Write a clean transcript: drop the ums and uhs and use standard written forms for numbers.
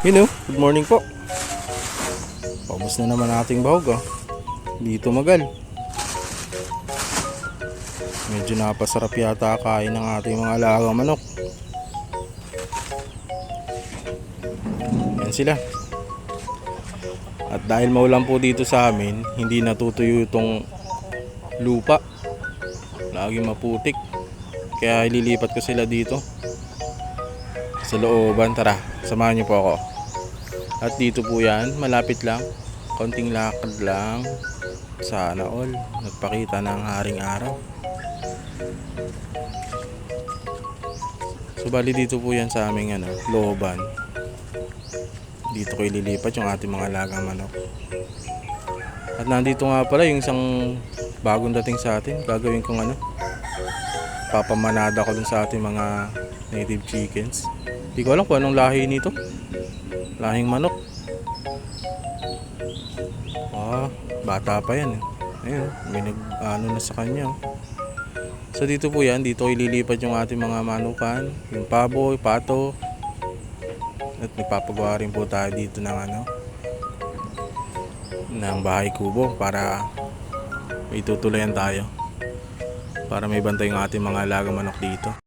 Good morning po. Paubos na naman ating bahog Dito magal. Medyo napasarap yata kain ng ating mga alagang manok. Yan sila. At dahil maulan po dito sa amin, hindi natutuyo itong lupa. Laging maputik. Kaya ililipat ko sila dito sa looban. Tara, samahan niyo po ako. At dito po yan, malapit lang, konting lakad lang. Sana all nagpakita ng haring araw. So bali dito po yan sa aming looban. Dito ko ililipat yung ating mga alagang manok. At nandito nga pala yung isang bagong dating sa atin. Gagawin kong papamanada ko dun sa ating mga native chickens. Hindi ko alam kung anong lahi nito. Lahing manok. Bata pa yan. Ayun, may na sa kanya. So dito po yan, dito ililipat yung ating mga manukan, yung paboy, pato. At nagpapagawa rin po tayo dito ng bahay kubo para may tutulayan tayo. Para may bantay yung ating mga alagang manok dito.